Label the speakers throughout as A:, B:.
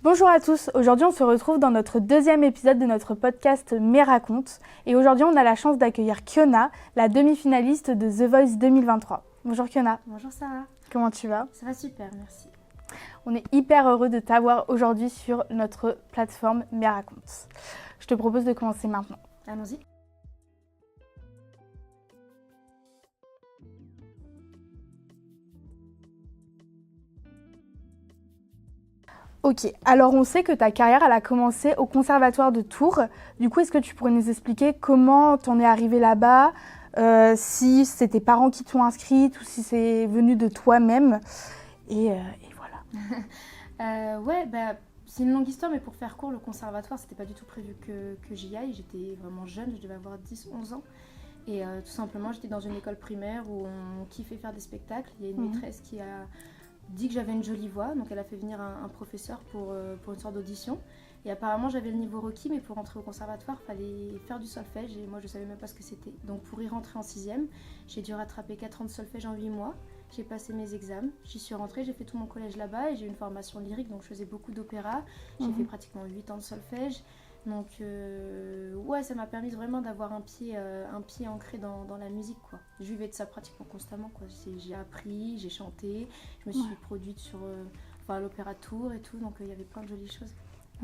A: Bonjour à tous, aujourd'hui on se retrouve dans notre deuxième épisode de notre podcast Mes Racontes et aujourd'hui on a la chance d'accueillir Kiona, la demi-finaliste de The Voice 2023. Bonjour Kiona.
B: Bonjour Sarah.
A: Comment tu vas?
B: Ça va super, merci.
A: On est hyper heureux de t'avoir aujourd'hui sur notre plateforme Mes Racontes. Je te propose de commencer maintenant.
B: Allons-y.
A: Ok, alors on sait que ta carrière elle a commencé au conservatoire de Tours. Du coup, est-ce que tu pourrais nous expliquer comment t'en es arrivée là-bas, si c'est tes parents qui t'ont inscrite ou si c'est venu de toi-même et voilà.
B: C'est une longue histoire, mais pour faire court, le conservatoire, c'était pas du tout prévu que j'y aille. J'étais vraiment jeune, je devais avoir 10-11 ans. Et tout simplement, j'étais dans une école primaire où on kiffait faire des spectacles. Il y a une maîtresse qui a dit que j'avais une jolie voix, donc elle a fait venir un professeur pour une sorte d'audition. Et apparemment j'avais le niveau requis, mais pour rentrer au conservatoire, il fallait faire du solfège et moi je savais même pas ce que c'était. Donc pour y rentrer en 6e, j'ai dû rattraper 4 ans de solfège en 8 mois. J'ai passé mes examens, j'y suis rentrée, j'ai fait tout mon collège là-bas et j'ai eu une formation lyrique, donc je faisais beaucoup d'opéra. J'ai fait pratiquement 8 ans de solfège. Donc ça m'a permis vraiment d'avoir un pied ancré dans la musique, quoi. Je vivais de ça pratiquement constamment, quoi. J'ai appris, j'ai chanté, je me suis produite sur à l'Opéra de Tours et tout, donc il y avait plein de jolies choses.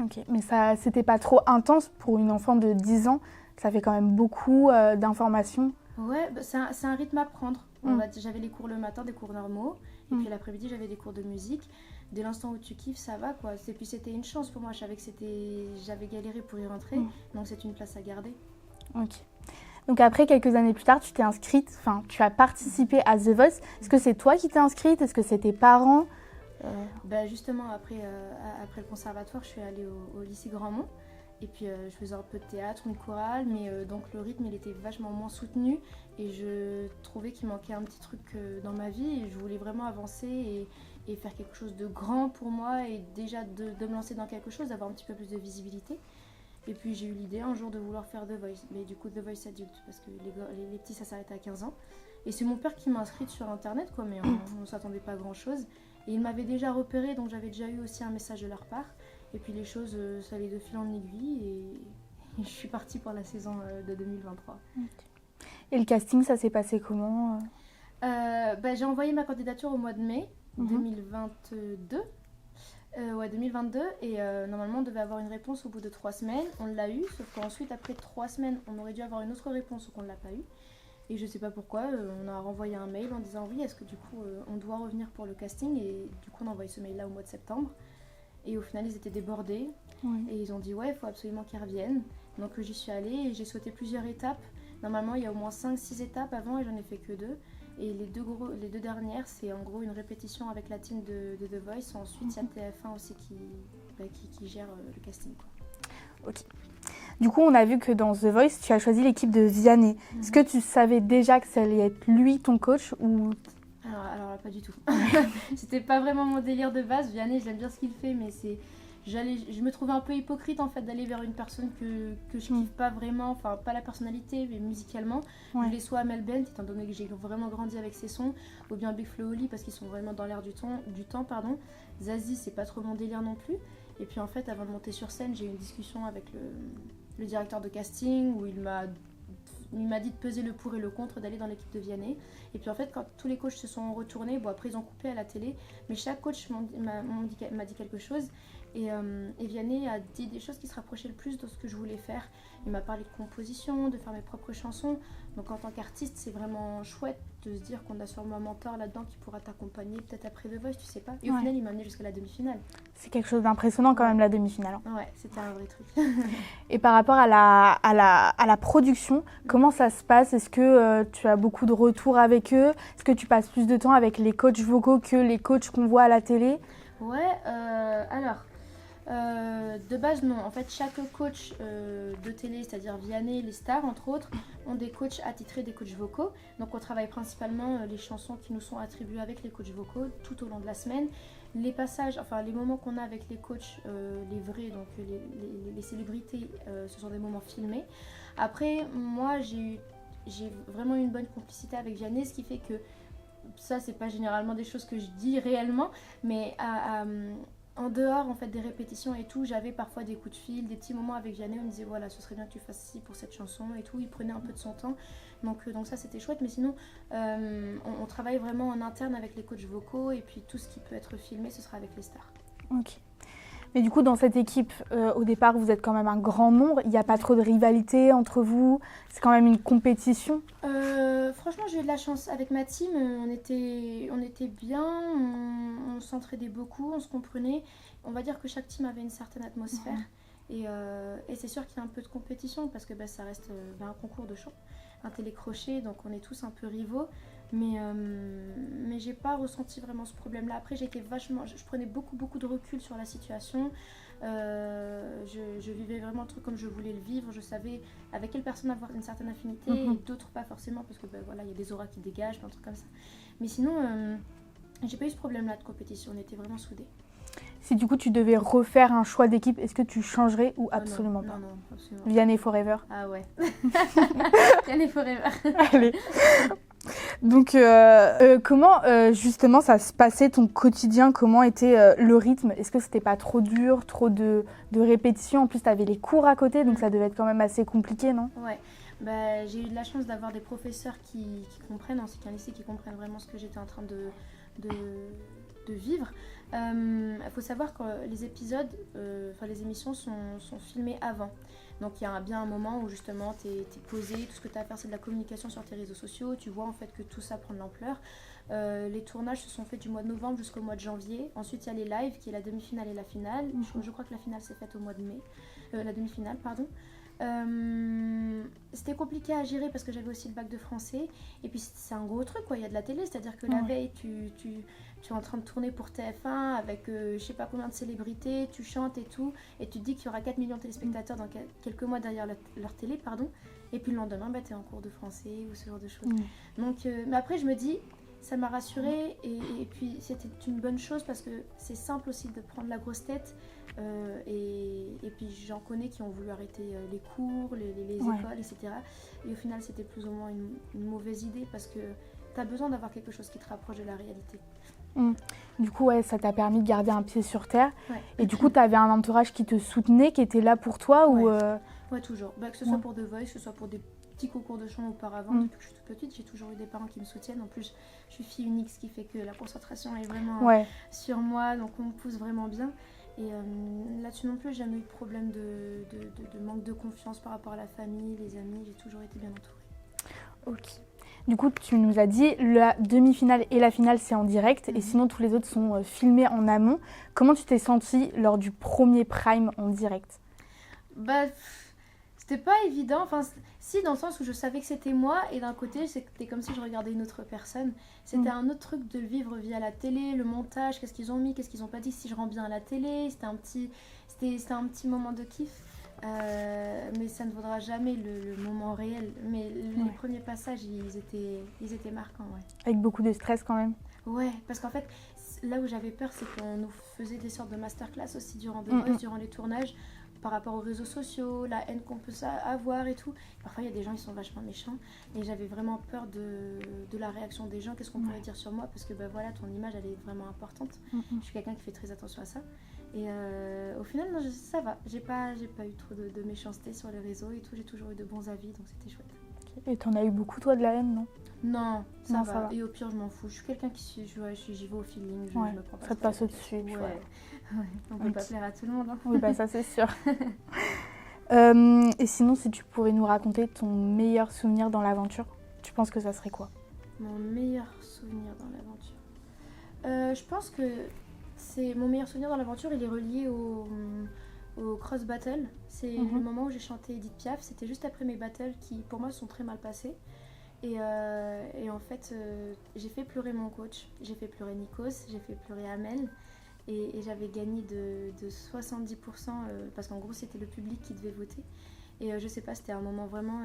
A: Ok, mais ça, c'était pas trop intense pour une enfant de 10 ans? Ça fait quand même beaucoup d'informations.
B: Ouais, c'est un rythme à prendre. J'avais les cours le matin, des cours normaux, et puis l'après-midi j'avais des cours de musique. Dès l'instant où tu kiffes, ça va, quoi. Et puis c'était une chance pour moi, je savais que j'avais galéré pour y rentrer, donc c'est une place à garder.
A: Ok. Donc après, quelques années plus tard, tu t'es inscrite, enfin, tu as participé à The Voice. Est-ce que c'est toi qui t'es inscrite? Est-ce que c'est tes parents?
B: Justement, après le conservatoire, je suis allée au lycée Grandmont. Et puis je faisais un peu de théâtre, une chorale, mais donc le rythme il était vachement moins soutenu et je trouvais qu'il manquait un petit truc dans ma vie et je voulais vraiment avancer et faire quelque chose de grand pour moi et déjà de me lancer dans quelque chose, d'avoir un petit peu plus de visibilité. Et puis j'ai eu l'idée un jour de vouloir faire The Voice, mais du coup The Voice adulte parce que les petits ça s'arrêtait à 15 ans. Et c'est mon père qui m'a inscrite sur internet, quoi, mais on ne s'attendait pas à grand chose. Et il m'avait déjà repéré, donc j'avais déjà eu aussi un message de leur part. Et puis les choses, ça allait de fil en aiguille et je suis partie pour la saison de 2023.
A: Okay. Et le casting, ça s'est passé comment?
B: J'ai envoyé ma candidature au mois de mai 2022. 2022 et normalement on devait avoir une réponse au bout de 3 semaines. On l'a eu, sauf qu'ensuite après 3 semaines, on aurait dû avoir une autre réponse ou qu'on ne l'a pas eu. Et je sais pas pourquoi, on a renvoyé un mail en disant oui, est-ce que du coup on doit revenir pour le casting et du coup on a envoyé ce mail là au mois de septembre. Et au final, ils étaient débordés. Et ils ont dit, ouais, il faut absolument qu'ils reviennent. Donc j'y suis allée et j'ai sauté plusieurs étapes. Normalement, il y a au moins 5-6 étapes avant et j'en ai fait que 2. Et les deux dernières, c'est en gros une répétition avec la team de The Voice. Ensuite, il y a TF1 aussi qui gère le casting, quoi.
A: Ok. Du coup, on a vu que dans The Voice, tu as choisi l'équipe de Vianney. Est-ce que tu savais déjà que ça allait être lui, ton coach, ou...
B: Alors là, pas du tout. C'était pas vraiment mon délire de base. Vianney, j'aime bien ce qu'il fait, mais je me trouvais un peu hypocrite en fait d'aller vers une personne que je kiffe pas vraiment, enfin pas la personnalité, mais musicalement. Je voulais soit Amel Bent, étant donné que j'ai vraiment grandi avec ses sons, ou bien Big Flo Oli parce qu'ils sont vraiment dans l'air du temps. Zazie, c'est pas trop mon délire non plus. Et puis en fait, avant de monter sur scène, j'ai eu une discussion avec le directeur de casting où il m'a dit de peser le pour et le contre d'aller dans l'équipe de Vianney. Et puis en fait, quand tous les coachs se sont retournés, après ils ont coupé à la télé, mais chaque coach m'a dit quelque chose. Et Vianney a dit des choses qui se rapprochaient le plus de ce que je voulais faire. Il m'a parlé de composition, de faire mes propres chansons. Donc en tant qu'artiste, c'est vraiment chouette de se dire qu'on a sûrement un mentor là-dedans qui pourra t'accompagner peut-être après The Voice, tu sais pas. Et au final, il m'a amené jusqu'à la demi-finale.
A: C'est quelque chose d'impressionnant quand même, la demi-finale.
B: Ouais, c'était un vrai truc.
A: Et par rapport à la production, comment ça se passe? Est-ce que tu as beaucoup de retours avec eux? Est-ce que tu passes plus de temps avec les coachs vocaux que les coachs qu'on voit à la télé?
B: Ouais, de base non, en fait chaque coach de télé, c'est-à-dire Vianney, les stars entre autres, ont des coachs attitrés, des coachs vocaux. Donc on travaille principalement les chansons qui nous sont attribuées avec les coachs vocaux tout au long de la semaine. Les passages, enfin les moments qu'on a avec les coachs, les vrais, donc les célébrités, ce sont des moments filmés. Après moi j'ai vraiment une bonne complicité avec Vianney, ce qui fait que ça c'est pas généralement des choses que je dis réellement, mais en dehors en fait des répétitions et tout, j'avais parfois des coups de fil, des petits moments avec Vianney, on me disait voilà, ce serait bien que tu fasses ci pour cette chanson et tout, il prenait un peu de son temps, donc ça c'était chouette, mais sinon on travaille vraiment en interne avec les coachs vocaux et puis tout ce qui peut être filmé ce sera avec les stars.
A: Ok. Mais du coup, dans cette équipe, au départ, vous êtes quand même un grand nombre. Il n'y a pas trop de rivalité entre vous. C'est quand même une compétition.
B: Franchement, j'ai eu de la chance. Avec ma team, on était bien, on s'entraidait beaucoup, on se comprenait. On va dire que chaque team avait une certaine atmosphère. Et c'est sûr qu'il y a un peu de compétition parce que ça reste un concours de chant, un télécrochet, donc on est tous un peu rivaux. Mais j'ai pas ressenti vraiment ce problème-là. Après, je prenais beaucoup de recul sur la situation. Je vivais vraiment le truc comme je voulais le vivre. Je savais avec quelle personne avoir une certaine affinité et d'autres pas forcément parce que il y a des auras qui dégagent, un truc comme ça. Mais sinon, j'ai pas eu ce problème-là de compétition. On était vraiment soudés.
A: Si du coup tu devais refaire un choix d'équipe, est-ce que tu changerais ou absolument pas?
B: Non, absolument.
A: Vianney Forever.
B: Ah ouais. Vianney Forever.
A: Allez. Donc, comment justement ça se passait ton quotidien? Comment était le rythme? Est-ce que c'était pas trop dur, trop de répétitions? En plus, tu avais les cours à côté, donc ça devait être quand même assez compliqué, non?
B: Ouais. J'ai eu de la chance d'avoir des professeurs qui comprennent, ainsi qu'un lycée qui comprennent vraiment ce que j'étais en train de vivre. Il faut savoir que les épisodes, les émissions sont filmées avant. Donc il y a bien un moment où justement tu es posé, tout ce que tu as à faire c'est de la communication sur tes réseaux sociaux, tu vois en fait que tout ça prend de l'ampleur. Les tournages se sont faits du mois de novembre jusqu'au mois de janvier. Ensuite il y a les lives qui est la demi-finale et la finale. Je crois que la finale s'est faite au mois de mai. La demi-finale, pardon. C'était compliqué à gérer parce que j'avais aussi le bac de français et puis c'est un gros truc quoi, il y a de la télé, c'est-à-dire que la veille tu es en train de tourner pour TF1 avec je sais pas combien de célébrités, tu chantes et tout et tu te dis qu'il y aura 4 millions de téléspectateurs dans quelques mois derrière leur télé et puis le lendemain tu es en cours de français ou ce genre de choses. Donc mais après je me dis ça m'a rassurée et puis c'était une bonne chose parce que c'est simple aussi de prendre la grosse tête. Et puis j'en connais qui ont voulu arrêter les cours, les écoles, etc. Et au final c'était plus ou moins une mauvaise idée parce que tu as besoin d'avoir quelque chose qui te rapproche de la réalité.
A: Du coup, ça t'a permis de garder un pied sur terre. Et du coup, tu avais un entourage qui te soutenait, qui était là pour toi
B: Ouais, toujours. Que ce soit pour The Voice, que ce soit pour des petits concours de chant auparavant. Depuis que je suis toute petite, j'ai toujours eu des parents qui me soutiennent. En plus, je suis fille unique, ce qui fait que la concentration est vraiment sur moi. Donc on me pousse vraiment bien. Et là-dessus non plus, j'ai jamais eu de problème de manque de confiance par rapport à la famille, les amis. J'ai toujours été bien entourée.
A: Ok. Du coup, tu nous as dit la demi-finale et la finale, c'est en direct. Et sinon, tous les autres sont filmés en amont. Comment tu t'es sentie lors du premier prime en direct?
B: C'était pas évident. Enfin, si, dans le sens où je savais que c'était moi. Et d'un côté, c'était comme si je regardais une autre personne. C'était un autre truc de le vivre via la télé, le montage, qu'est-ce qu'ils ont mis, qu'est-ce qu'ils ont pas dit, si je rends bien à la télé. C'était un petit moment de kiff. Mais ça ne vaudra jamais le moment réel. Mais les premiers passages, ils étaient marquants,
A: Avec beaucoup de stress quand même.
B: Ouais, parce qu'en fait, là où j'avais peur, c'est qu'on nous faisait des sortes de masterclass aussi durant The Voice, durant les tournages, par rapport aux réseaux sociaux, la haine qu'on peut avoir et tout. Parfois, il y a des gens qui sont vachement méchants. Et j'avais vraiment peur de la réaction des gens, qu'est-ce qu'on pourrait dire sur moi, parce que ton image, elle est vraiment importante. Je suis quelqu'un qui fait très attention à ça. Et au final, non, ça va. J'ai pas eu trop de méchanceté sur les réseaux et tout. J'ai toujours eu de bons avis, donc c'était chouette.
A: Et t'en as eu beaucoup, toi, de la haine, non?
B: Non, ça va. Et au pire, je m'en fous. Je suis quelqu'un j'y vais au feeling. Je me prends pas.
A: Ça te passe au-dessus.
B: On peut pas plaire à tout le monde. Hein.
A: Oui, ça c'est sûr. Et sinon, si tu pourrais nous raconter ton meilleur souvenir dans l'aventure, tu penses que ça serait quoi?
B: Mon meilleur souvenir dans l'aventure. Je pense que mon meilleur souvenir dans l'aventure, il est relié au cross battle. C'est le moment où j'ai chanté Edith Piaf. C'était juste après mes battles qui, pour moi, sont très mal passés. Et en fait, j'ai fait pleurer mon coach, j'ai fait pleurer Nikos, j'ai fait pleurer Amel. Et j'avais gagné de 70% parce qu'en gros, c'était le public qui devait voter. Et je sais pas, c'était un moment vraiment...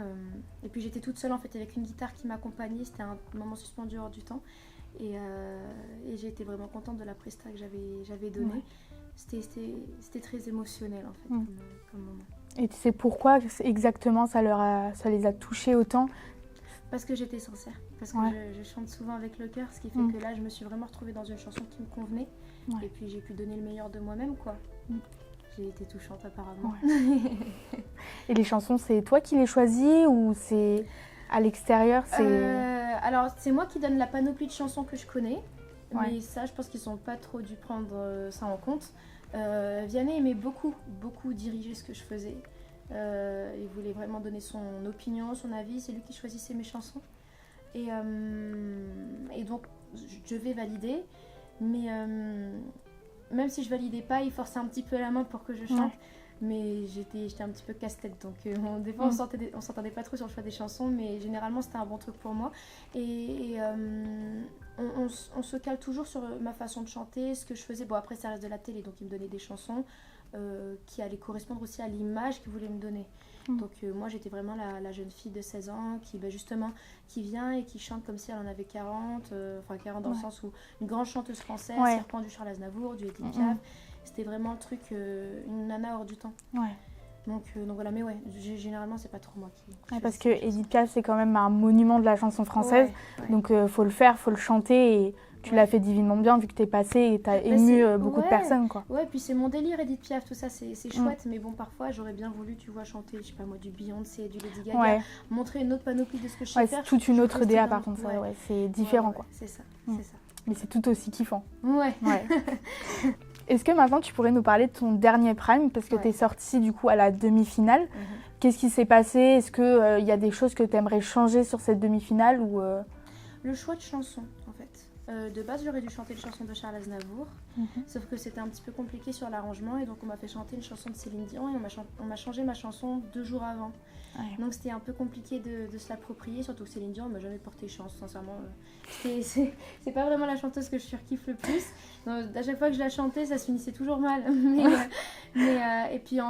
B: Et puis j'étais toute seule en fait avec une guitare qui m'accompagnait. C'était un moment suspendu hors du temps. Et j'ai été vraiment contente de la presta que j'avais donnée. C'était très émotionnel en fait comme moment.
A: Et tu sais pourquoi exactement ça les a touchés autant?
B: Parce que j'étais sincère. Parce que je chante souvent avec le cœur, ce qui fait que là, je me suis vraiment retrouvée dans une chanson qui me convenait.
A: Ouais.
B: Et puis j'ai pu donner le meilleur de moi-même, quoi. J'ai été touchante apparemment.
A: Ouais. Et les chansons, c'est toi qui les choisis ou c'est à l'extérieur
B: Alors c'est moi qui donne la panoplie de chansons que je connais.
A: Ouais.
B: Mais ça, je pense qu'ils n'ont pas trop dû prendre ça en compte. Vianney aimait beaucoup diriger ce que je faisais. Il voulait vraiment donner son opinion, son avis. C'est lui qui choisissait mes chansons. Et donc, je devais valider. Mais même si je validais pas, il forçait un petit peu la main pour que je chante.
A: Ouais.
B: Mais j'étais un petit peu casse-tête. Donc, des fois, on s'entendait pas trop sur le choix des chansons. Mais généralement, c'était un bon truc pour moi. Et on se cale toujours sur ma façon de chanter, ce que je faisais. Bon, après, ça reste de la télé. Donc, il me donnait des chansons qui allaient correspondre aussi à l'image qu'il voulait me donner. Donc moi j'étais vraiment la jeune fille de 16 ans qui justement qui vient et qui chante comme si elle en avait 40, enfin 40 dans le sens où une grande chanteuse française, serpent du Charles Aznavour, du Edith Piaf, c'était vraiment le truc, une nana hors du temps. Donc voilà, mais généralement c'est pas trop moi qui
A: parce que Edith Piaf c'est quand même un monument de la chanson française, donc faut le faire, faut le chanter et tu l'as fait divinement bien vu que t'es passée et t'as ému beaucoup de personnes, quoi.
B: Ouais, puis c'est mon délire, Edith Piaf, tout ça, c'est chouette. Mais bon, parfois, j'aurais bien voulu, tu vois, chanter, je sais pas moi, du Beyoncé, du Lady Gaga, montrer une autre panoplie de ce que je sais faire.
A: C'est toute une autre DA, par contre, c'est différent, quoi.
B: C'est ça, c'est ça.
A: Mais c'est tout aussi kiffant.
B: Ouais.
A: Est-ce que maintenant, tu pourrais nous parler de ton dernier prime, parce que t'es sortie, du coup, à la demi-finale. Qu'est-ce qui s'est passé? Est-ce qu'il y a des choses que t'aimerais changer sur cette demi-finale ou
B: Le choix de chansons, en fait. De base, j'aurais dû chanter une chanson de Charles Aznavour, sauf que c'était un petit peu compliqué sur l'arrangement et donc on m'a fait chanter une chanson de Céline Dion et on m'a changé ma chanson 2 jours avant. Donc c'était un peu compliqué de se l'approprier, surtout que Céline Dion m'a jamais porté chance, sincèrement. C'est pas vraiment la chanteuse que je surkiffe le plus. Donc, à chaque fois que je la chantais, ça se finissait toujours mal. Et puis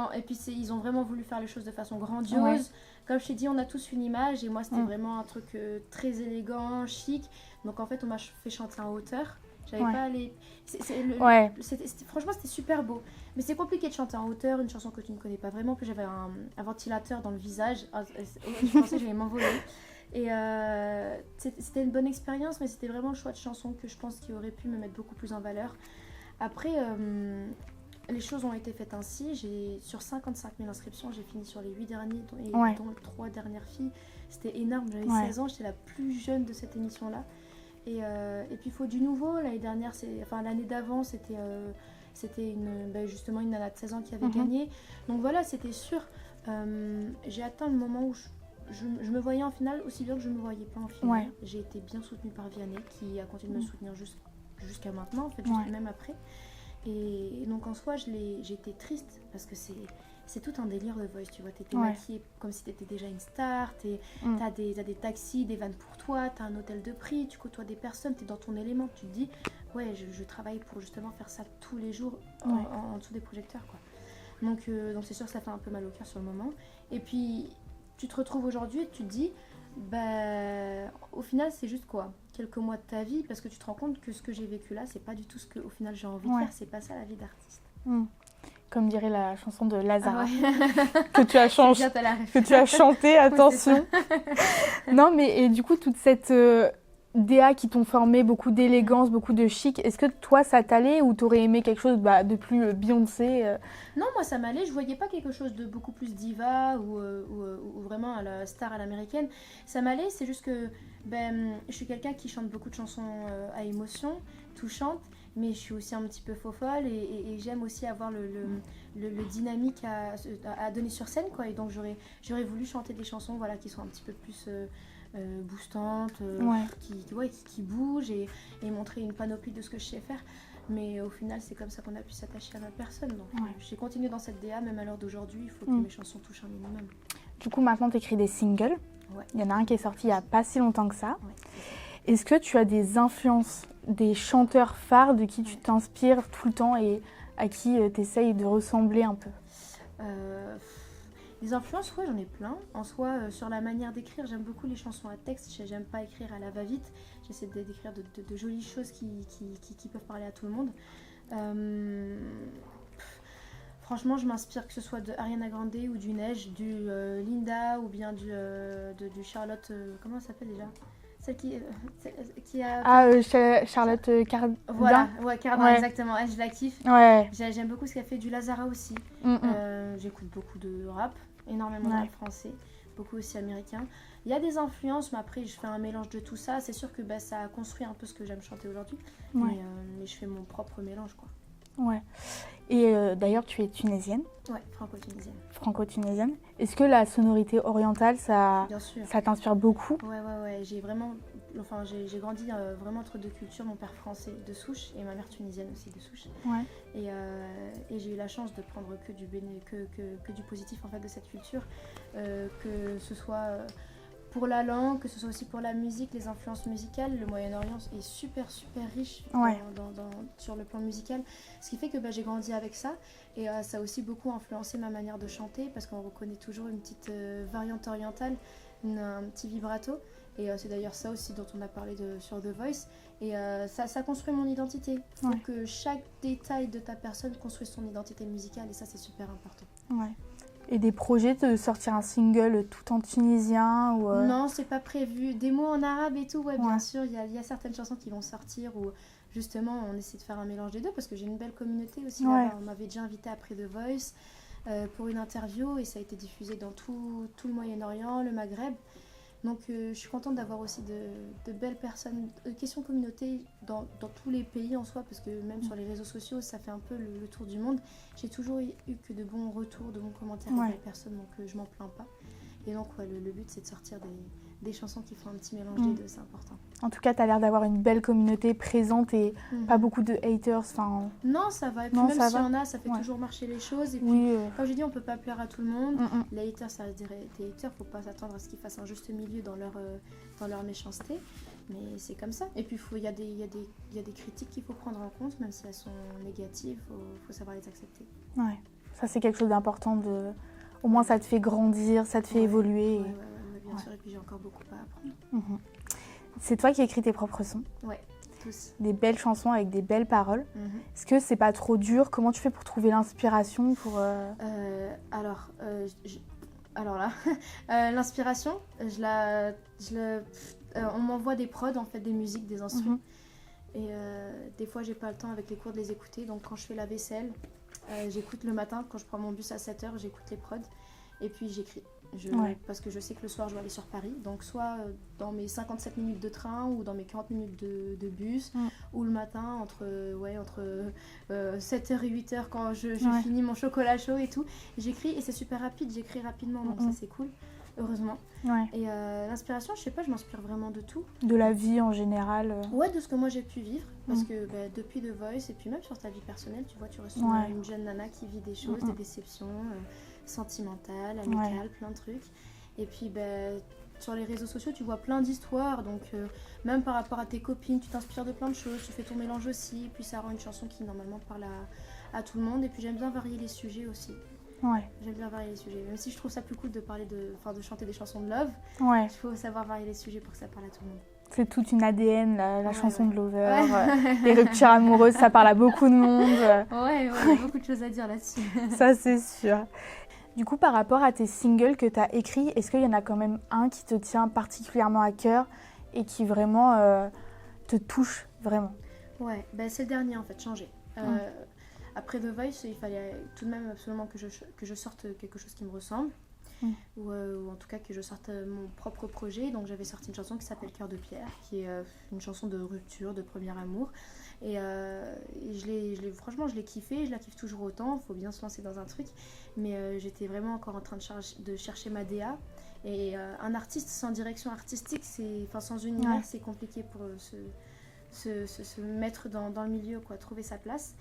B: ils ont vraiment voulu faire les choses de façon grandiose. Comme je t'ai dit, on a tous une image et moi c'était vraiment un truc très élégant, chic. Donc en fait on m'a fait chanter en hauteur. J'avais pas les... Franchement c'était super beau. Mais c'est compliqué de chanter en hauteur, une chanson que tu ne connais pas vraiment. Puis j'avais un ventilateur dans le visage. Je pensais que j'allais m'envoler. Et c'était une bonne expérience, mais c'était vraiment le choix de chanson que je pense qui aurait pu me mettre beaucoup plus en valeur. Après... les choses ont été faites ainsi. Sur 55 000 inscriptions, j'ai fini sur les 8 derniers, dont 3 dernières filles. C'était énorme, j'avais 16 ans, j'étais la plus jeune de cette émission-là. Et puis il faut du nouveau. L'année d'avant, c'était justement une nana de 16 ans qui avait gagné. Donc voilà, c'était sûr. J'ai atteint le moment où je me voyais en finale aussi bien que je ne me voyais pas en finale. J'ai été bien soutenue par Vianney qui a continué de me soutenir jusqu'à maintenant, en fait, même après. Et donc en soi, j'étais triste parce que c'est tout un délire de Voice, tu vois. T'étais maquillée comme si t'étais déjà une star, t'as des taxis, des vannes pour toi, t'as un hôtel de prix, tu côtoies des personnes, t'es dans ton élément. Tu te dis, je travaille pour justement faire ça tous les jours en dessous des projecteurs, quoi. Donc c'est sûr que ça fait un peu mal au cœur sur le moment. Et puis tu te retrouves aujourd'hui et tu te dis, au final c'est juste quoi, quelques mois de ta vie, parce que tu te rends compte que ce que j'ai vécu là, c'est pas du tout ce que au final j'ai envie de faire, c'est pas ça la vie d'artiste.
A: Comme dirait la chanson de Lazara,
B: que
A: tu as chanté, attention. Non mais et du coup toute cette DA qui t'ont formé, beaucoup d'élégance, beaucoup de chic, est-ce que toi ça t'allait ou t'aurais aimé quelque chose de plus Beyoncé
B: Non, moi ça m'allait, je voyais pas quelque chose de beaucoup plus diva ou vraiment à la star à l'américaine. Ça m'allait, c'est juste que je suis quelqu'un qui chante beaucoup de chansons à émotion, touchantes, mais je suis aussi un petit peu faux-folle et j'aime aussi avoir le dynamique à donner sur scène, quoi. Et donc j'aurais voulu chanter des chansons qui sont un petit peu plus... boostantes, qui bougent et montrer une panoplie de ce que je sais faire. Mais au final, c'est comme ça qu'on a pu s'attacher à ma personne. Donc j'ai continué dans cette DA, même à l'heure d'aujourd'hui, il faut que mes chansons touchent un minimum.
A: Du coup, maintenant, tu écris des singles. Il y en a un qui est sorti il n'y a pas si longtemps que ça. Est-ce que tu as des influences, des chanteurs phares de qui tu t'inspires tout le temps et à qui tu essayes de ressembler un peu?
B: Les influences, j'en ai plein. En soi, sur la manière d'écrire, j'aime beaucoup les chansons à texte. J'aime pas écrire à la va-vite. J'essaie d'écrire de jolies choses qui peuvent parler à tout le monde. Franchement, je m'inspire que ce soit de Ariana Grande ou du Neige, du Linda ou bien du Charlotte... comment elle s'appelle déjà? qui a...
A: Ah, Charlotte Cardin.
B: Voilà, ouais, Cardin,
A: Ouais.
B: exactement. Elle, je la kiffe.
A: Ouais.
B: J'aime beaucoup ce qu'elle fait, du Lazara aussi. J'écoute beaucoup de rap, énormément de rap français, beaucoup aussi américain. Il y a des influences, mais après je fais un mélange de tout ça. C'est sûr que ça a construit un peu ce que j'aime chanter aujourd'hui, mais je fais mon propre mélange, quoi.
A: Ouais. Et d'ailleurs, tu es tunisienne.
B: Ouais, franco-tunisienne.
A: Franco-tunisienne. Est-ce que la sonorité orientale,
B: Bien sûr.
A: ça t'inspire beaucoup?
B: Ouais. J'ai grandi vraiment entre deux cultures, mon père français de souche et ma mère tunisienne aussi de souche.
A: Ouais.
B: Et j'ai eu la chance de prendre que du positif en fait de cette culture, que ce soit pour la langue, que ce soit aussi pour la musique, les influences musicales. Le Moyen-Orient est super riche sur le plan musical, ce qui fait que j'ai grandi avec ça, et ça a aussi beaucoup influencé ma manière de chanter, parce qu'on reconnaît toujours une petite variante orientale, un petit vibrato, et c'est d'ailleurs ça aussi dont on a parlé sur The Voice, et ça construit mon identité. Il faut que chaque détail de ta personne construise son identité musicale, et ça c'est super important.
A: Ouais. Et des projets de sortir un single tout en tunisien ou
B: Non, c'est pas prévu. Des mots en arabe et tout, bien sûr. Il y a certaines chansons qui vont sortir où justement on essaie de faire un mélange des deux, parce que j'ai une belle communauté aussi là-bas. On m'avait déjà invité après The Voice pour une interview, et ça a été diffusé dans tout le Moyen-Orient, le Maghreb. Donc je suis contente d'avoir aussi de belles personnes, question communauté dans tous les pays en soi, parce que même sur les réseaux sociaux, ça fait un peu le tour du monde. J'ai toujours eu que de bons retours, de bons commentaires de belles personnes, donc je m'en plains pas. Et donc le but c'est de sortir des chansons qui font un petit mélange des deux, c'est important.
A: En tout cas, tu as l'air d'avoir une belle communauté présente et pas beaucoup de haters.
B: Non, ça va. Et puis même s'il y en a, ça fait toujours marcher les choses. Et puis, comme j'ai dit, on peut pas plaire à tout le monde. Les haters, ça reste des haters. Faut pas s'attendre à ce qu'ils fassent un juste milieu dans leur méchanceté. Mais c'est comme ça. Et puis, il y a des critiques qu'il faut prendre en compte, même si elles sont négatives. Faut savoir les accepter.
A: Ouais, ça c'est quelque chose d'important. Au moins, ça te fait grandir, ça te fait évoluer.
B: Ouais, bien sûr. Et puis, j'ai encore beaucoup à apprendre.
A: C'est toi qui écris tes propres sons? Ouais,
B: tous.
A: Des belles chansons avec des belles paroles. Est-ce que c'est pas trop dur? Comment tu fais pour trouver l'inspiration pour
B: Alors là, l'inspiration, on m'envoie des prods, en fait, des musiques, des instruments. Et des fois, j'ai pas le temps avec les cours de les écouter. Donc, quand je fais la vaisselle, j'écoute le matin. Quand je prends mon bus à 7h, j'écoute les prods. Et puis, j'écris. Parce que je sais que le soir, je dois aller sur Paris. Donc, soit dans mes 57 minutes de train ou dans mes 40 minutes de bus, ou le matin, entre 7h et 8h, quand je finis mon chocolat chaud et tout. J'écris et c'est super rapide. J'écris rapidement, donc ça, c'est cool. Heureusement. Et l'inspiration, je sais pas, je m'inspire vraiment de tout.
A: De la vie en général.
B: Ouais, de ce que moi j'ai pu vivre. Parce que depuis The Voice, et puis même sur ta vie personnelle, tu vois, tu restes une jeune nana qui vit des choses, des déceptions sentimentales, amicales, plein de trucs. Et puis sur les réseaux sociaux, tu vois plein d'histoires. Donc même par rapport à tes copines, tu t'inspires de plein de choses, tu fais ton mélange aussi. Et puis ça rend une chanson qui normalement parle à tout le monde. Et puis j'aime bien varier les sujets aussi. J'aime bien varier les sujets, même si je trouve ça plus cool de parler de chanter des chansons de love. Il faut savoir varier les sujets pour que ça parle à tout le monde.
A: C'est toute une ADN, la chanson de Lover. Les ruptures amoureuses, ça parle à beaucoup de monde.
B: Il y a beaucoup de choses à dire là-dessus.
A: Ça, c'est sûr. Du coup, par rapport à tes singles que tu as écrits, est-ce qu'il y en a quand même un qui te tient particulièrement à cœur et qui vraiment te touche vraiment? Ouais,
B: c'est le dernier en fait, Changer. Après The Voice, il fallait tout de même absolument que je sorte quelque chose qui me ressemble. Ou en tout cas que je sorte mon propre projet. Donc j'avais sorti une chanson qui s'appelle Cœur de pierre, qui est une chanson de rupture, de premier amour. Et franchement, je l'ai kiffée, je la kiffe toujours autant. Il faut bien se lancer dans un truc. Mais j'étais vraiment encore en train de chercher ma DA. Et un artiste sans direction artistique, sans univers, c'est compliqué pour se mettre dans le milieu, quoi, trouver sa place.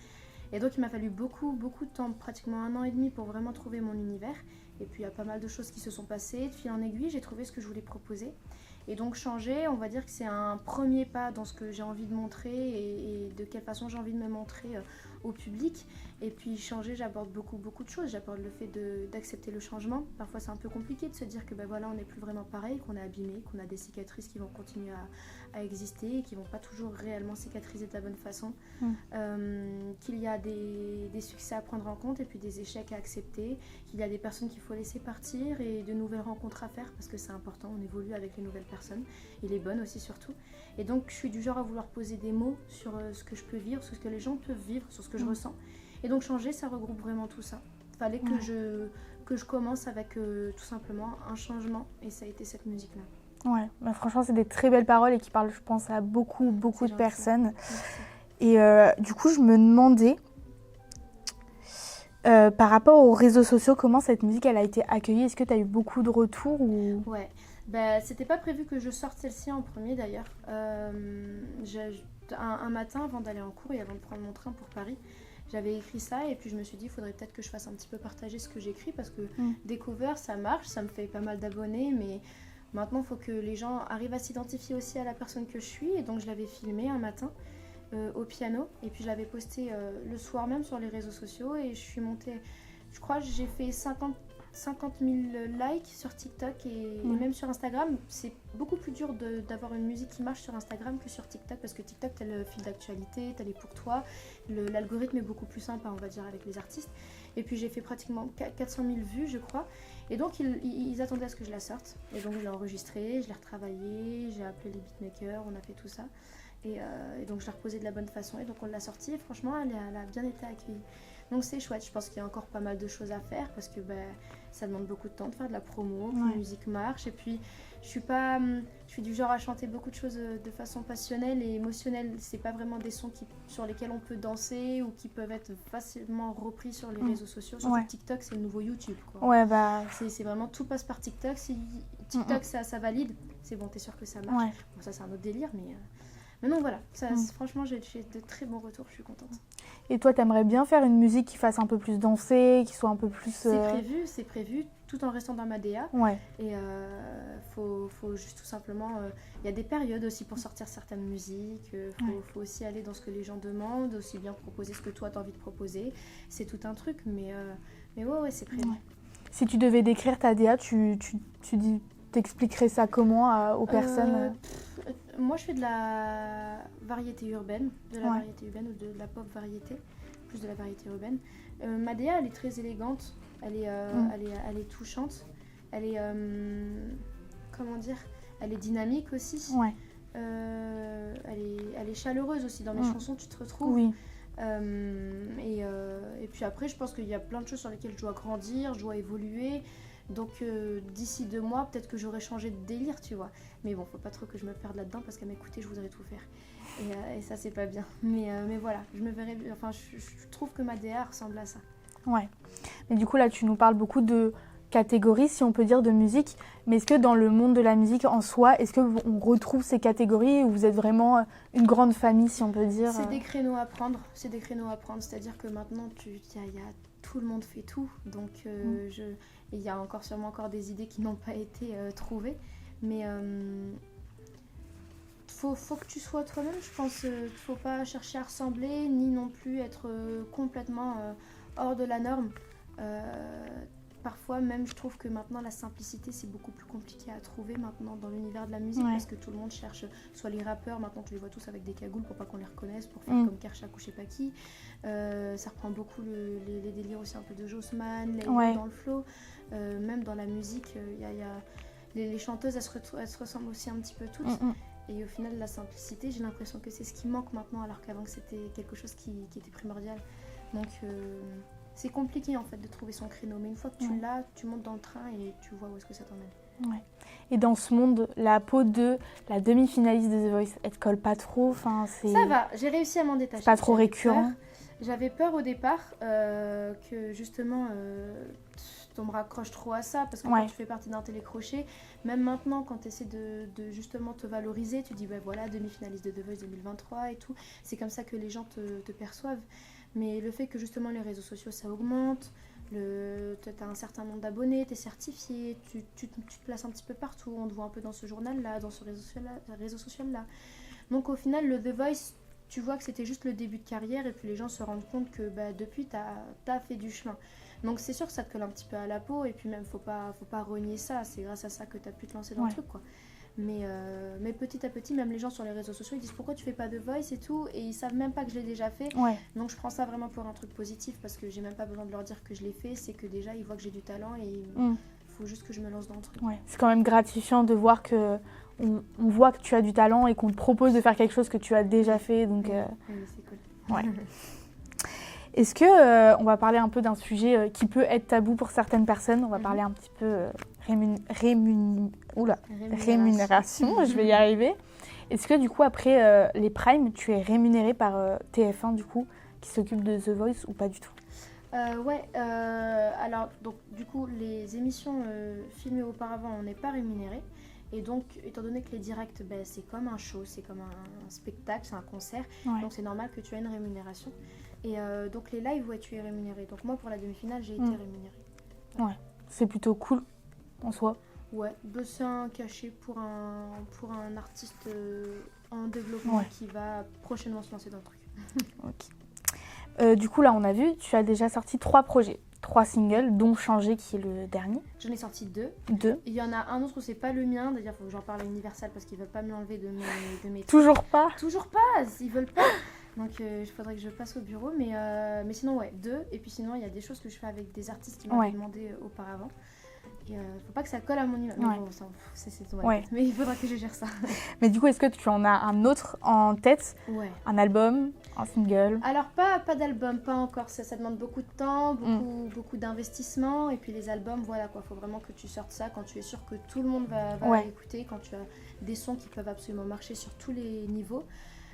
B: Et donc il m'a fallu beaucoup de temps, pratiquement 1 an et demi pour vraiment trouver mon univers. Et puis il y a pas mal de choses qui se sont passées. De fil en aiguille, j'ai trouvé ce que je voulais proposer. Et donc Changer, on va dire que c'est un premier pas dans ce que j'ai envie de montrer et de quelle façon j'ai envie de me montrer au public. Et puis changer, j'aborde beaucoup de choses. J'aborde le fait d'accepter le changement. Parfois c'est un peu compliqué de se dire que voilà, on n'est plus vraiment pareil, qu'on est abîmé, qu'on a des cicatrices qui vont continuer à exister et qui ne vont pas toujours réellement cicatriser de la bonne façon. Qu'il y a des succès à prendre en compte et puis des échecs à accepter. Qu'il y a des personnes qu'il faut laisser partir et de nouvelles rencontres à faire parce que c'est important, on évolue avec les nouvelles personnes et les bonnes aussi surtout. Et donc je suis du genre à vouloir poser des mots sur ce que je peux vivre, sur ce que les gens peuvent vivre, sur ce que je ressens. Et donc changer, ça regroupe vraiment tout ça. Il fallait que je commence avec tout simplement un changement et ça a été cette musique-là.
A: Ouais, franchement c'est des très belles paroles et qui parlent je pense à beaucoup de personnes.
B: Merci.
A: Et du coup je me demandais par rapport aux réseaux sociaux, comment cette musique elle a été accueillie? Est-ce que tu as eu beaucoup de retours ou...
B: Ouais, c'était pas prévu que je sorte celle-ci en premier d'ailleurs. Un matin avant d'aller en cours et avant de prendre mon train pour Paris, j'avais écrit ça et puis je me suis dit il faudrait peut-être que je fasse un petit peu partager ce que j'écris parce que des covers ça marche, ça me fait pas mal d'abonnés mais maintenant il faut que les gens arrivent à s'identifier aussi à la personne que je suis et donc je l'avais filmé un matin au piano et puis je l'avais posté le soir même sur les réseaux sociaux et je suis montée, je crois que j'ai fait 50 000 likes sur TikTok et même sur Instagram. C'est beaucoup plus dur d'avoir une musique qui marche sur Instagram que sur TikTok parce que TikTok, t'as le fil d'actualité, t'as les pour toi, l'algorithme est beaucoup plus sympa, on va dire, avec les artistes. Et puis j'ai fait pratiquement 400 000 vues, je crois. Et donc ils attendaient à ce que je la sorte. Et donc je l'ai enregistrée, je l'ai retravaillée, j'ai appelé les beatmakers, on a fait tout ça. Et donc je l'ai reposée de la bonne façon et donc on l'a sortie et franchement elle a bien été accueillie. Donc c'est chouette, je pense qu'il y a encore pas mal de choses à faire parce que ça demande beaucoup de temps de faire de la promo, que la musique marche. Et puis je suis du genre à chanter beaucoup de choses de façon passionnelle et émotionnelle. C'est pas vraiment des sons sur lesquels on peut danser ou qui peuvent être facilement repris sur les réseaux sociaux. Surtout TikTok, c'est le nouveau YouTube, quoi.
A: Ouais,
B: c'est vraiment tout passe par TikTok. Si TikTok ça valide, c'est bon, t'es sûr que ça marche. Bon, ça c'est un autre délire, mais non, voilà, franchement j'ai de très bons retours, je suis contente.
A: Et toi, t'aimerais bien faire une musique qui fasse un peu plus danser, qui soit un peu plus...
B: C'est prévu, tout en restant dans ma DA.
A: Ouais.
B: Et faut juste tout simplement... Il y a des périodes aussi pour sortir certaines musiques, faut aussi aller dans ce que les gens demandent, aussi bien proposer ce que toi t'as envie de proposer. C'est tout un truc, mais ouais, c'est prévu. Ouais.
A: Si tu devais décrire ta DA, t'expliquerais ça comment aux personnes
B: Moi, je fais de la variété urbaine, ou de la pop variété, plus de la variété urbaine. Ma DA, elle est très élégante, elle est touchante, elle est, comment dire, elle est dynamique aussi.
A: Ouais.
B: Elle est chaleureuse aussi, dans mes chansons, tu te retrouves.
A: Oui.
B: Et puis après, je pense qu'il y a plein de choses sur lesquelles je dois grandir, je dois évoluer. Donc d'ici 2 mois, peut-être que j'aurai changé de délire, tu vois. Mais bon, faut pas trop que je me perde là-dedans parce qu'à m'écouter, je voudrais tout faire. Et ça, c'est pas bien. Mais voilà, je me verrai. Enfin, je trouve que ma DA ressemble à ça.
A: Ouais. Mais du coup, là, tu nous parles beaucoup de catégories, si on peut dire, de musique. Mais est-ce que dans le monde de la musique en soi, est-ce qu'on retrouve ces catégories ou vous êtes vraiment une grande famille, si on peut dire
B: C'est des créneaux à prendre. C'est-à-dire que maintenant, tout le monde fait tout. Donc, il y a sûrement encore des idées qui n'ont pas été trouvées. Mais faut que tu sois toi-même, je pense. Faut pas chercher à ressembler, ni non plus être complètement hors de la norme. Parfois même, je trouve que maintenant, la simplicité, c'est beaucoup plus compliqué à trouver maintenant dans l'univers de la musique parce que tout le monde cherche, soit les rappeurs, maintenant tu les vois tous avec des cagoules pour pas qu'on les reconnaisse, pour faire comme Kershak ou je sais pas qui. Ça reprend beaucoup les délires aussi un peu de Jossman, dans le flow. Même dans la musique, les chanteuses, elles se ressemblent aussi un petit peu toutes. Et au final, la simplicité, j'ai l'impression que c'est ce qui manque maintenant, alors qu'avant c'était quelque chose qui était primordial. Donc c'est compliqué en fait de trouver son créneau, mais une fois que tu l'as, tu montes dans le train et tu vois où est-ce que ça t'emmène.
A: Ouais. Et dans ce monde, la peau de la demi-finaliste de The Voice, elle te colle pas trop,
B: Ça va, j'ai réussi à m'en détacher.
A: C'est pas trop récurrent.
B: J'avais peur au départ que justement on me raccroche trop à ça parce que quand tu fais partie d'un télécrochet, même maintenant quand tu essaies de justement te valoriser, tu dis voilà, demi-finaliste de The Voice 2023 et tout, c'est comme ça que les gens te perçoivent. Mais le fait que justement les réseaux sociaux ça augmente, tu as un certain nombre d'abonnés, tu es certifié, tu te places un petit peu partout, on te voit un peu dans ce journal-là, dans ce réseau social-là. Donc au final, le The Voice, tu vois que c'était juste le début de carrière et puis les gens se rendent compte que depuis, tu as fait du chemin. Donc c'est sûr que ça te colle un petit peu à la peau et puis même, faut pas renier ça. C'est grâce à ça que tu as pu te lancer dans le truc, quoi. Mais petit à petit, même les gens sur les réseaux sociaux, ils disent pourquoi tu fais pas de voice et tout, et ils savent même pas que je l'ai déjà fait. Donc je prends ça vraiment pour un truc positif parce que j'ai même pas besoin de leur dire que je l'ai fait, c'est que déjà ils voient que j'ai du talent et il faut juste que je me lance dans le truc.
A: C'est quand même gratifiant de voir que on voit que tu as du talent et qu'on te propose de faire quelque chose que tu as déjà fait. Donc,
B: oui, c'est cool.
A: Est-ce que on va parler un peu d'un sujet qui peut être tabou pour certaines personnes. On va parler un petit peu rémunération, je vais y arriver. Est-ce que du coup après les primes, tu es rémunérée par TF1 du coup, qui s'occupe de The Voice ou pas du tout?
B: Alors donc du coup les émissions filmées auparavant, on n'est pas rémunéré. Et donc, étant donné que les directs, c'est comme un show, c'est comme un spectacle, c'est un concert, donc c'est normal que tu aies une rémunération. Et donc les lives, tu es rémunéré. Donc moi, pour la demi-finale, j'ai été rémunérée.
A: C'est plutôt cool en soi.
B: C'est un cachet pour un artiste en développement qui va prochainement se lancer dans le truc.
A: Du coup, là, on a vu, tu as déjà sorti 3 projets. 3 singles, dont Changer qui est le dernier.
B: J'en ai sorti 2.
A: 2.
B: Il y en a un autre où c'est pas le mien, d'ailleurs il faut que j'en parle à Universal parce qu'ils veulent pas me l'enlever de mes
A: Toujours pas?
B: Toujours pas, ils veulent pas. Donc il faudrait que je passe au bureau, mais sinon 2. Et puis sinon il y a des choses que je fais avec des artistes qui m'avaient demandé auparavant. Et faut pas que ça colle à mon image. Mais bon, mais il faudra que je gère ça.
A: Mais du coup, est-ce que tu en as un autre en tête? Un album, un single?
B: Alors pas d'album, pas encore. Ça demande beaucoup de temps, beaucoup d'investissement. Et puis les albums, faut vraiment que tu sortes ça quand tu es sûr que tout le monde va écouter, quand tu as des sons qui peuvent absolument marcher sur tous les niveaux.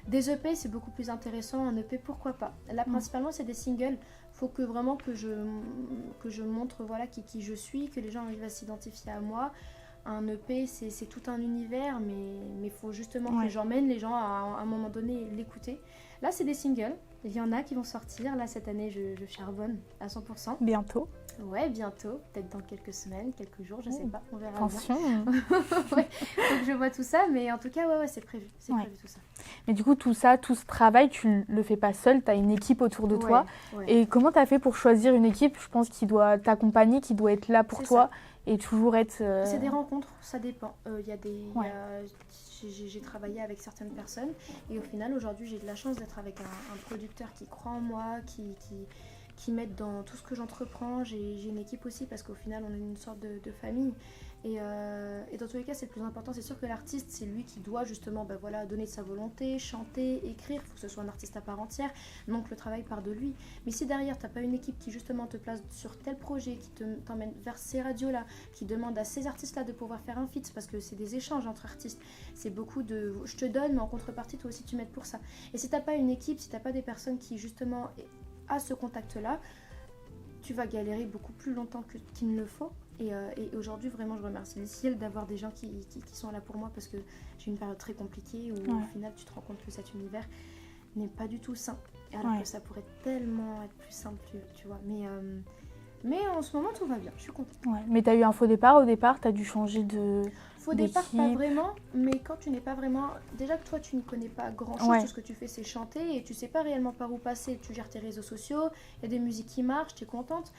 B: Des EP, c'est beaucoup plus intéressant. Un EP, pourquoi pas. Là, principalement, c'est des singles. Faut que vraiment que je montre qui je suis, que les gens arrivent à s'identifier à moi. Un EP, c'est tout un univers, mais il faut justement que j'emmène les gens à un moment donné l'écouter. Là, c'est des singles. Il y en a qui vont sortir. Là, cette année, je charbonne à 100%.
A: Bientôt.
B: Ouais, bientôt. Peut-être dans quelques semaines, quelques jours, je sais pas. On verra.
A: Attention.
B: Donc, je vois tout ça. Mais en tout cas, c'est prévu. C'est prévu tout ça.
A: Mais du coup, tout ça, tout ce travail, tu le fais pas seul. Tu as une équipe autour de toi. Et comment tu as fait pour choisir une équipe, je pense, qui doit t'accompagner, qui doit être là pour toi et toujours être...
B: C'est des rencontres, ça dépend. J'ai travaillé avec certaines personnes et au final, aujourd'hui, j'ai de la chance d'être avec un producteur qui croit en moi, qui m'aide dans tout ce que j'entreprends. J'ai une équipe aussi parce qu'au final, on est une sorte de famille. Et dans tous les cas, c'est le plus important. C'est sûr que l'artiste, c'est lui qui doit justement donner de sa volonté, chanter, écrire. Il faut que ce soit un artiste à part entière. Donc le travail part de lui. Mais si derrière, tu n'as pas une équipe qui justement te place sur tel projet, qui t'emmène vers ces radios-là, qui demande à ces artistes-là de pouvoir faire un feat, parce que c'est des échanges entre artistes. C'est beaucoup de je te donne, mais en contrepartie, toi aussi, tu m'aides pour ça. Et si tu n'as pas une équipe, si tu n'as pas des personnes qui justement a ce contact-là, tu vas galérer beaucoup plus longtemps qu'il ne le faut. Et aujourd'hui, vraiment, je remercie le ciel d'avoir des gens qui sont là pour moi parce que j'ai une période très compliquée où au final, tu te rends compte que cet univers n'est pas du tout sain. Alors que ça pourrait tellement être plus simple, tu vois. Mais en ce moment, tout va bien, je suis contente.
A: Mais tu as eu un faux départ au départ, tu as dû changer de...
B: Faux départ, pas vraiment, mais quand tu n'es pas vraiment... Déjà que toi, tu ne connais pas grand-chose, tout ce que tu fais, c'est chanter, et tu sais pas réellement par où passer. Tu gères tes réseaux sociaux, il y a des musiques qui marchent, tu es contente.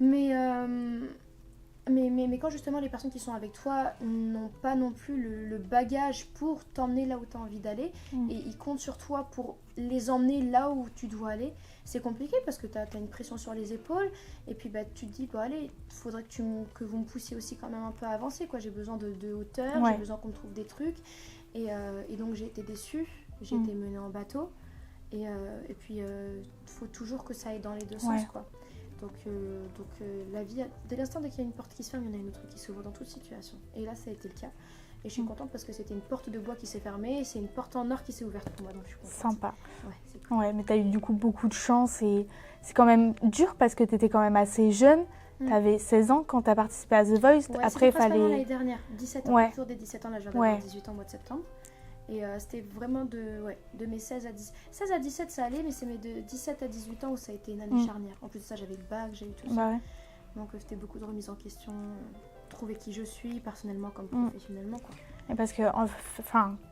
B: Mais quand justement les personnes qui sont avec toi n'ont pas non plus le bagage pour t'emmener là où tu as envie d'aller, et ils comptent sur toi pour les emmener là où tu dois aller, c'est compliqué parce que tu as une pression sur les épaules, et puis tu te dis, allez, il faudrait que vous me poussiez aussi quand même un peu à avancer, quoi. J'ai besoin de hauteur, j'ai besoin qu'on me trouve des trucs, et donc j'ai été déçue, j'ai été menée en bateau, et puis il faut toujours que ça aille dans les deux sens, quoi. Donc la vie, dès l'instant dès qu'il y a une porte qui se ferme, il y en a une autre qui s'ouvre dans toute situation. Et là, ça a été le cas. Et je suis contente parce que c'était une porte de bois qui s'est fermée et c'est une porte en or qui s'est ouverte pour moi. Donc je suis contente.
A: Sympa.
B: C'est cool.
A: Mais tu as eu du coup beaucoup de chance et c'est quand même dur parce que tu étais quand même assez jeune. Tu avais 16 ans quand tu as participé à The Voice.
B: Après, il fallait... l'année dernière, 17 ans. Autour des 17 ans, là, je viens d'avoir 18 ans au mois de septembre. Et c'était vraiment de mes 16 à 17, ça allait, mais c'est de 17 à 18 ans où ça a été une année charnière. En plus de ça, j'avais le bac, j'ai eu tout ça. Donc c'était beaucoup de remises en question, trouver qui je suis, personnellement comme professionnellement, quoi.
A: Et parce que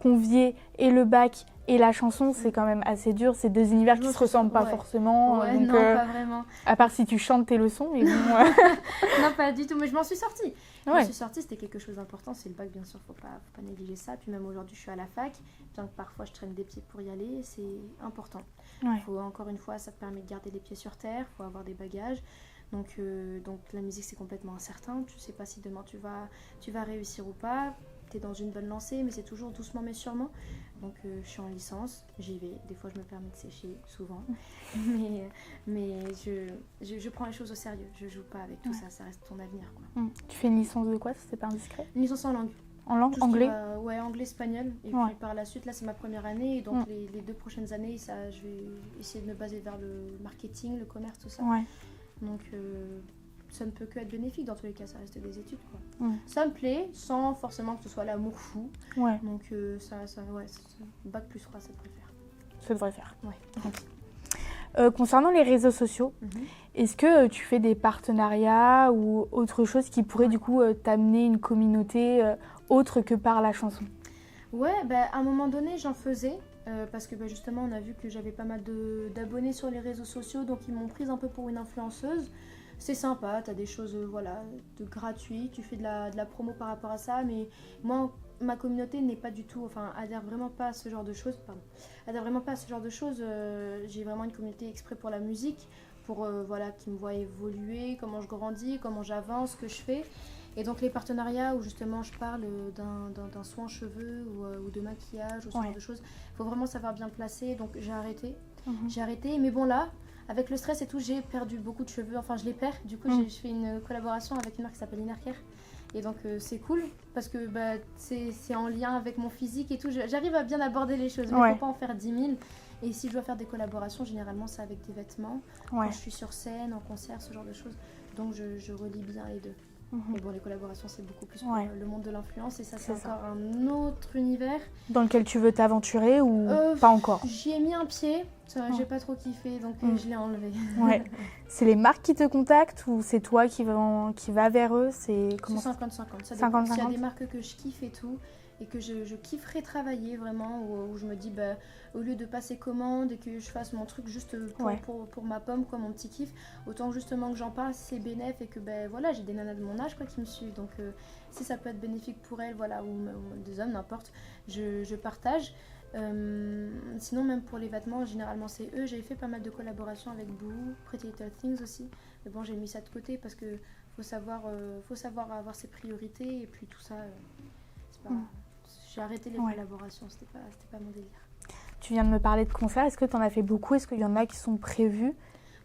A: convier et le bac et la chanson, c'est quand même assez dur. C'est deux univers qui se ressemblent pas forcément.
B: Ouais,
A: donc,
B: non, pas vraiment.
A: À part si tu chantes tes leçons. Mais bon,
B: Non, pas du tout. Mais je m'en suis sortie. Je
A: Ouais.
B: m'en suis sortie, c'était quelque chose d'important. C'est le bac, bien sûr, faut pas négliger ça. Puis même aujourd'hui, je suis à la fac. Bien que parfois, je traîne des pieds pour y aller. C'est important.
A: Ouais.
B: Faut, encore une fois, ça te permet de garder les pieds sur terre. Il faut avoir des bagages. Donc la musique, c'est complètement incertain. Tu sais pas si demain, tu vas réussir ou pas. Tu es dans une bonne lancée, mais c'est toujours doucement mais sûrement. Donc je suis en licence, j'y vais. Des fois, je me permets de sécher, souvent. mais je prends les choses au sérieux. Je joue pas avec tout ça, ça reste ton avenir, quoi.
A: Tu fais une licence de quoi, si c'est pas indiscret?
B: Une licence en langue.
A: En langue? Anglais?
B: Ouais, anglais, espagnol. Et puis par la suite, là, c'est ma première année. Et donc les 2 prochaines années, ça, je vais essayer de me baser vers le marketing, le commerce, tout ça.
A: Ouais.
B: Donc ça ne peut que être bénéfique dans tous les cas, ça reste des études, quoi. Ça me plaît sans forcément que ce soit l'amour fou.
A: Ouais.
B: Donc bac plus 3, ça devrait faire.
A: Ça devrait faire.
B: Ouais.
A: Concernant les réseaux sociaux, est-ce que tu fais des partenariats ou autre chose qui pourrait du coup t'amener une communauté autre que par la chanson?
B: Ouais, à un moment donné j'en faisais. Parce que justement on a vu que j'avais pas mal d'abonnés sur les réseaux sociaux, donc ils m'ont prise un peu pour une influenceuse. C'est sympa, t'as des choses de gratuit, tu fais de la promo par rapport à ça, mais moi ma communauté n'est pas du tout, adhère vraiment pas à ce genre de choses, j'ai vraiment une communauté exprès pour la musique, pour qui me voit évoluer, comment je grandis, comment j'avance, ce que je fais. Et donc les partenariats où justement je parle d'un soin cheveux ou de maquillage ou ce genre de choses, il faut vraiment savoir bien placer. Donc j'ai arrêté. Mais bon là, avec le stress et tout, j'ai perdu beaucoup de cheveux. Enfin je les perds. Du coup je fais une collaboration avec une marque qui s'appelle Innercare. Et donc c'est cool parce que c'est en lien avec mon physique et tout. J'arrive à bien aborder les choses, mais il ne faut pas en faire 10 000. Et si je dois faire des collaborations, généralement c'est avec des vêtements. Quand je suis sur scène, en concert, ce genre de choses. Donc je relie bien les deux. Mais bon, les collaborations, c'est beaucoup plus pour le monde de l'influence et ça, c'est encore un autre univers.
A: Dans lequel tu veux t'aventurer ou pas encore?
B: J'y ai mis un pied, j'ai pas trop kiffé, donc je l'ai enlevé.
A: Ouais. C'est les marques qui te contactent ou c'est toi qui va vers eux? C'est
B: 50-50. Ça dépend. S'il y a des marques que je kiffe et tout, et que je kifferais travailler vraiment, où je me dis au lieu de passer commande et que je fasse mon truc juste pour ma pomme, quoi, mon petit kiff, autant justement que j'en parle, c'est bénéf et que j'ai des nanas de mon âge qui me suivent, donc si ça peut être bénéfique pour elles, ou des hommes, n'importe, je partage. Sinon même pour les vêtements, généralement c'est eux. J'avais fait pas mal de collaborations avec Boo, Pretty Little Things aussi, mais bon j'ai mis ça de côté parce que faut savoir avoir ses priorités et puis tout ça c'est pas... J'ai arrêté les collaborations, c'était pas mon délire.
A: Tu viens de me parler de concerts, est-ce que tu en as fait beaucoup? Est-ce qu'il y en a qui sont prévus?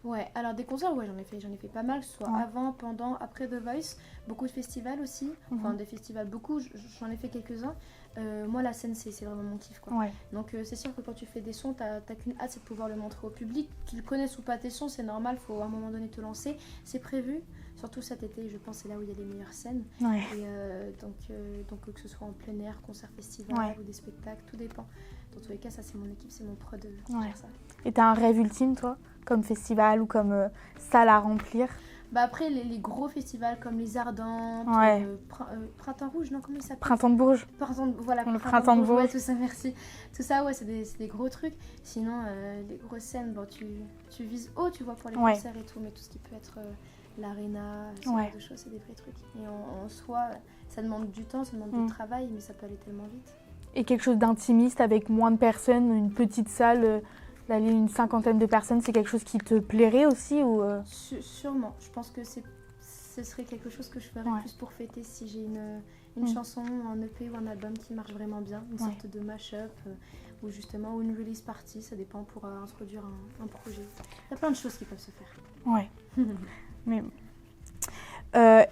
B: Ouais, alors des concerts, j'en ai fait pas mal, que ce soit avant, pendant, après The Voice, beaucoup de festivals aussi, des festivals beaucoup, j'en ai fait quelques-uns. Moi la scène c'est vraiment mon kiff, quoi. Donc c'est sûr que quand tu fais des sons, t'as qu'une hâte, c'est de pouvoir le montrer au public, qu'ils connaissent ou pas tes sons, c'est normal, faut à un moment donné te lancer, c'est prévu. Surtout cet été, je pense c'est là où il y a les meilleures scènes. Et donc que ce soit en plein air, concert, festival ou des spectacles, tout dépend. Dans tous les cas, ça c'est mon équipe, c'est mon prod de faire ça.
A: Et t'as un rêve ultime, toi, comme festival ou comme salle à remplir?
B: Après, les gros festivals comme les Ardentes, Printemps Rouge, non, comment il s'appelle?
A: Printemps de Bourges.
B: Le
A: Printemps de Bourges.
B: Ouais, tout ça, merci. Tout ça, c'est des gros trucs. Sinon, les grosses scènes, tu vises haut, tu vois, pour les concerts et tout, mais tout ce qui peut être l'aréna, ce genre de choses, c'est des vrais trucs. Et en soi, ça demande du temps, ça demande du travail, mais ça peut aller tellement vite.
A: Et quelque chose d'intimiste avec moins de personnes, une petite salle, d'aller une 50aine de personnes, c'est quelque chose qui te plairait aussi ou
B: Sûrement. Je pense que ce serait quelque chose que je ferais plus pour fêter si j'ai une chanson, un EP ou un album qui marche vraiment bien, une sorte de mash-up ou justement une release party, ça dépend pour introduire un projet. Il y a plein de choses qui peuvent se faire.
A: Ouais. Mais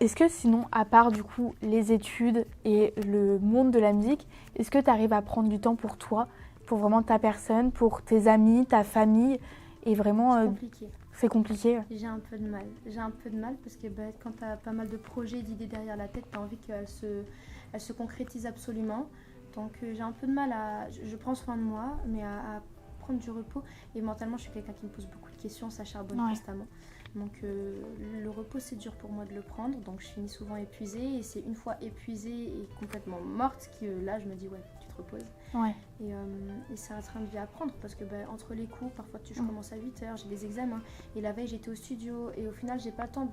A: est-ce que sinon, à part du coup les études et le monde de la musique, est-ce que tu arrives à prendre du temps pour toi, pour vraiment ta personne, pour tes amis, ta famille et vraiment
B: c'est compliqué.
A: C'est compliqué.
B: J'ai un peu de mal parce que quand tu as pas mal de projets, d'idées derrière la tête, tu as envie qu'elles se concrétisent absolument. Donc j'ai un peu de mal je prends soin de moi, mais à prendre du repos. Et mentalement, je suis quelqu'un qui me pose beaucoup de questions, ça charbonne constamment. Donc le repos c'est dur pour moi de le prendre, donc je finis souvent épuisée et c'est une fois épuisée et complètement morte que là je me dis ouais tu te reposes.
A: Ouais.
B: Et c'est un train de vie à prendre parce que entre les cours, parfois je commence à 8h, j'ai des examens et la veille j'étais au studio et au final j'ai pas le temps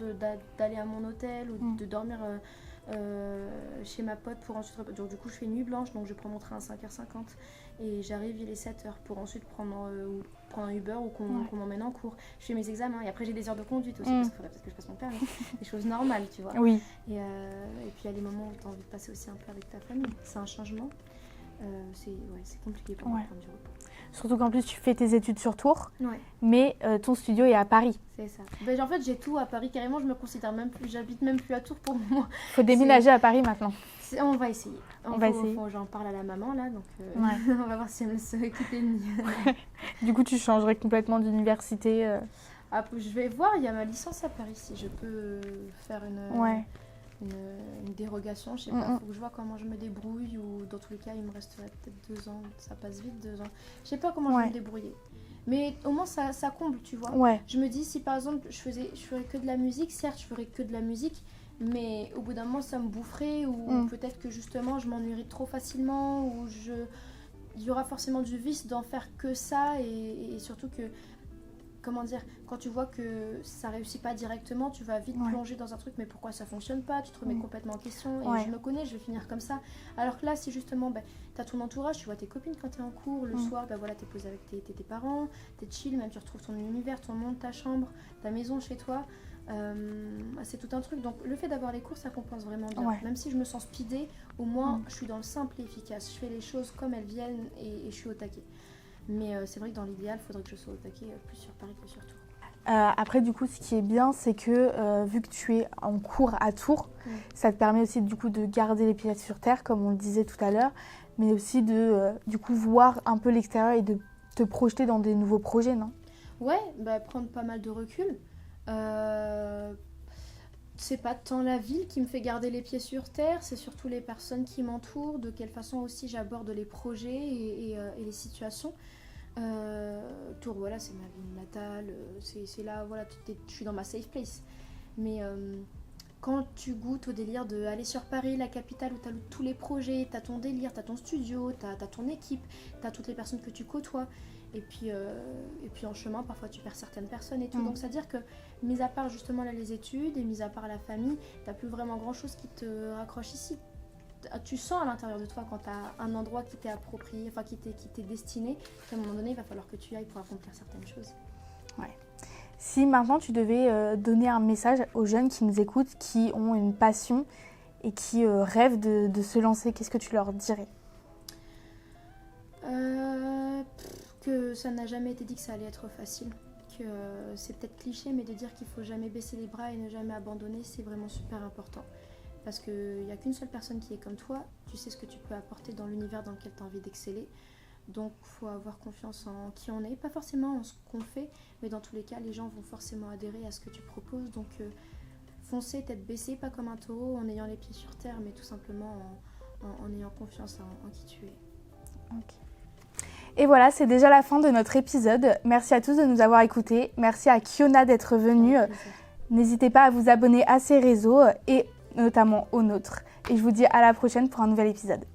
B: d'aller à mon hôtel ou de dormir chez ma pote pour ensuite reposer. Donc du coup je fais nuit blanche, donc je prends mon train à 5h50 et j'arrive il est 7h pour ensuite prendre un Uber ou qu'on m'emmène en cours. Je fais mes examens et après j'ai des heures de conduite aussi parce qu'il faudrait peut-être que je passe mon permis. Des choses normales tu vois.
A: Oui.
B: Et puis il y a les moments où tu as envie de passer aussi un peu avec ta famille. C'est un changement. C'est compliqué pour moi de prendre du repos.
A: Surtout qu'en plus tu fais tes études sur Tours,
B: mais
A: ton studio est à Paris.
B: C'est ça. En fait j'ai tout à Paris carrément, je me considère même plus, j'habite même plus à Tours pour moi.
A: Faut déménager à Paris maintenant.
B: On va essayer. J'en parle à la maman là, donc on va voir si elle me laisse quitter.
A: Du coup tu changerais complètement d'université.
B: Je vais voir, il y a ma licence à Paris si je peux faire une dérogation, je sais pas, faut que je vois comment je me débrouille ou dans tous les cas il me resterait peut-être 2 ans, ça passe vite 2 ans. Je sais pas comment je vais me débrouiller. Mais au moins ça comble, tu vois. Je me dis si par exemple je ferais que de la musique, certes je ferais que de la musique, mais au bout d'un moment ça me boufferait ou peut-être que justement je m'ennuierais trop facilement ou il y aura forcément du vice d'en faire que ça et surtout que comment dire, quand tu vois que ça réussit pas directement, tu vas vite plonger dans un truc, mais pourquoi ça fonctionne pas, tu te remets complètement en question, et je me connais, je vais finir comme ça. Alors que là, si justement, t'as ton entourage, tu vois tes copines quand t'es en cours, le soir, t'es posé avec tes parents, t'es chill, même tu retrouves ton univers, ton monde, ta chambre, ta maison chez toi, c'est tout un truc. Donc le fait d'avoir les cours, ça compense vraiment bien. Même si je me sens speedée, au moins je suis dans le simple et efficace, je fais les choses comme elles viennent et je suis au taquet. Mais c'est vrai que dans l'idéal, il faudrait que je sois au taquet plus sur Paris que sur Tours.
A: Après, du coup, ce qui est bien, c'est que vu que tu es en cours à Tours, ça te permet aussi du coup, de garder les pieds sur terre, comme on le disait tout à l'heure, mais aussi de du coup, voir un peu l'extérieur et de te projeter dans des nouveaux projets, non ?
B: Ouais, prendre pas mal de recul. C'est pas tant la ville qui me fait garder les pieds sur terre, c'est surtout les personnes qui m'entourent, de quelle façon aussi j'aborde les projets et les situations. Tours, voilà, c'est ma ville natale, c'est là, voilà, je suis dans ma safe place. Mais quand tu goûtes au délire d'aller sur Paris, la capitale, où tu as tous les projets, tu as ton délire, tu as ton studio, tu as ton équipe, tu as toutes les personnes que tu côtoies, et puis en chemin, parfois tu perds certaines personnes et tout. Donc, c'est-à-dire que, mis à part justement là, les études et mis à part la famille, tu n'as plus vraiment grand-chose qui te raccroche ici. Tu sens à l'intérieur de toi quand tu as un endroit qui t'est approprié, enfin qui t'est destiné, qu'à un moment donné, il va falloir que tu ailles pour accomplir certaines choses.
A: Ouais. Si maintenant tu devais donner un message aux jeunes qui nous écoutent, qui ont une passion et qui rêvent de se lancer, qu'est-ce que tu leur dirais ?
B: Que ça n'a jamais été dit que ça allait être facile. Que c'est peut-être cliché, mais de dire qu'il faut jamais baisser les bras et ne jamais abandonner, c'est vraiment super important. Parce qu'il n'y a qu'une seule personne qui est comme toi, tu sais ce que tu peux apporter dans l'univers dans lequel tu as envie d'exceller. Donc il faut avoir confiance en qui on est, pas forcément en ce qu'on fait, mais dans tous les cas, les gens vont forcément adhérer à ce que tu proposes. Donc foncez, tête baissée, pas comme un taureau, en ayant les pieds sur terre, mais tout simplement en ayant confiance en qui tu es.
A: Okay. Et voilà, c'est déjà la fin de notre épisode. Merci à tous de nous avoir écoutés. Merci à Kiona d'être venue. N'hésitez pas à vous abonner à ses réseaux et notamment au nôtre. Et je vous dis à la prochaine pour un nouvel épisode.